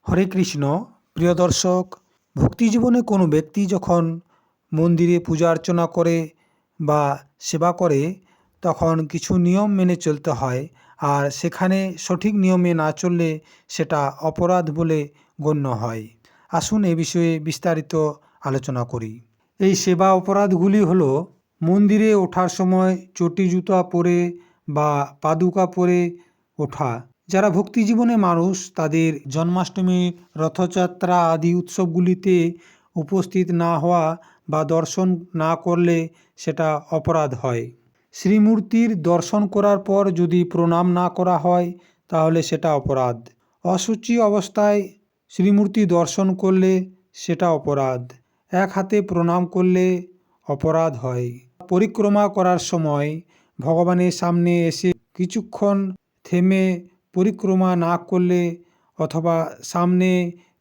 হরে কৃষ্ণ। প্রিয় দর্শক, ভক্তিজীবনে কোনো ব্যক্তি যখন মন্দিরে পূজা অর্চনা করে বা সেবা করে তখন কিছু নিয়ম মেনে চলতে হয়, আর সেখানে সঠিক নিয়মে না চললে সেটা অপরাধ বলে গণ্য হয়। আসুন এ বিষয়ে বিস্তারিত আলোচনা করি। এই সেবা অপরাধগুলি হলো মন্দিরে ওঠার সময় চটি জুতা পরে বা পাদুকা পরে ওঠা। যারা ভক্তিজীবনে মানুষ তাদের জন্মাষ্টমী, রথযাত্রা আদি উৎসবগুলিতে উপস্থিত না হওয়া বা দর্শন না করলে সেটা অপরাধ হয়। শ্রীমূর্তির দর্শন করার পর যদি প্রণাম না করা হয় তাহলে সেটা অপরাধ। অশুচি অবস্থায় শ্রীমূর্তি দর্শন করলে সেটা অপরাধ। এক হাতে প্রণাম করলে অপরাধ হয়। পরিক্রমা করার সময় ভগবানের সামনে এসে কিছুক্ষণ থেমে পরিক্রমা না করলে অথবা সামনে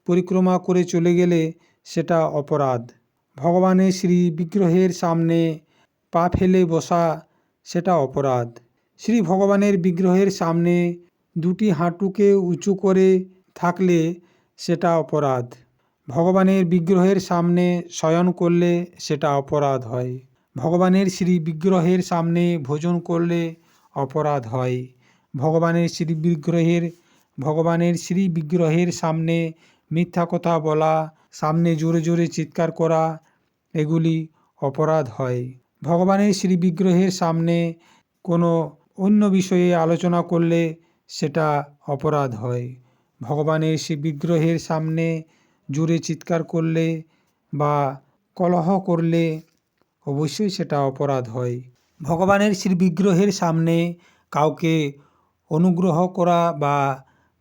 পরিক্রমা করে চলে গেলে সেটা অপরাধ। ভগবানের শ্রী বিগ্রহের সামনে পা ফেলে বসা সেটা অপরাধ। শ্রী ভগবানের বিগ্রহের সামনে দুটি হাঁটুকে উঁচু করে থাকলে সেটা অপরাধ। ভগবানের বিগ্রহের সামনে শয়ন করলে সেটা অপরাধ হয়। ভগবানের শ্রী বিগ্রহের সামনে ভোজন করলে অপরাধ হয়। ভগবানের শ্রী বিগ্রহের সামনে মিথ্যা কথা বলা, সামনে জোরে জোরে চিৎকার করা, এগুলি অপরাধ হয়। ভগবানের শ্রী বিগ্রহের সামনে কোনো অন্য বিষয়ে আলোচনা করলে সেটা অপরাধ হয়। ভগবানের শ্রী বিগ্রহের সামনে জোরে চিৎকার করলে বা কলহ করলে অবশ্যই সেটা অপরাধ হয়। ভগবানের শ্রী বিগ্রহের সামনে কাউকে অনুগ্রহ করা বা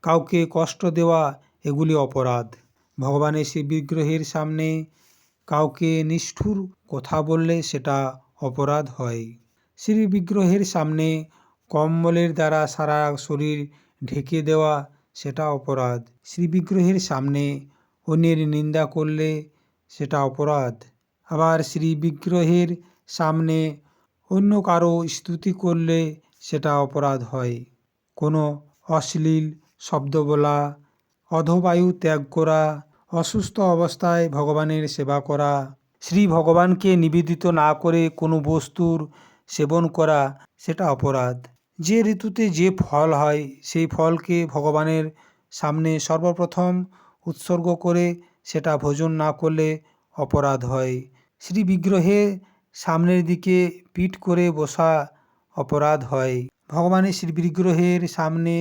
কাউকে কষ্ট দেওয়া এগুলি অপরাধ। ভগবানের শ্রী বিগ্রহের সামনে কাউকে নিষ্ঠুর কথা বললে সেটা অপরাধ হয়। শ্রী বিগ্রহের সামনে কম্বলের দ্বারা সারা শরীর ঢেকে দেওয়া সেটা অপরাধ। শ্রী বিগ্রহের সামনে অন্যের নিন্দা করলে সেটা অপরাধ। আবার শ্রী বিগ্রহের সামনে অন্য কারো স্তুতি করলে সেটা অপরাধ হয়। কোনো অশ্লীল শব্দ বলা, অধবায়ু ত্যাগ করা, অসুস্থ অবস্থায় ভগবানের সেবা করা, শ্রী ভগবানকে নিবেদিত না করে কোনো বস্তুর সেবন করা সেটা অপরাধ। যে ঋতুতে যে ফল হয় সেই ফলকে ভগবানের সামনে সর্বপ্রথম উৎসর্গ করে সেটা ভোজন না করলে অপরাধ হয়। শ্রী বিগ্রহে সামনের দিকে পিঠ করে বসা অপরাধ হয়। ভগবানের শ্রী বিগ্রহের সামনে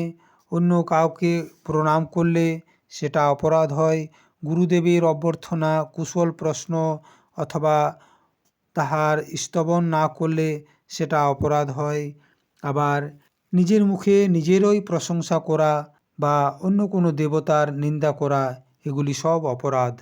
অন্য কাউকে প্রণাম করলে সেটা অপরাধ হয়। গুরুদেবের অভ্যর্থনা, কুশল প্রশ্ন অথবা তাহার স্তবন না করলে সেটা অপরাধ হয়। আবার নিজের মুখে নিজেরই প্রশংসা করা বা অন্য কোনো দেবতার নিন্দা করা এগুলি সব অপরাধ।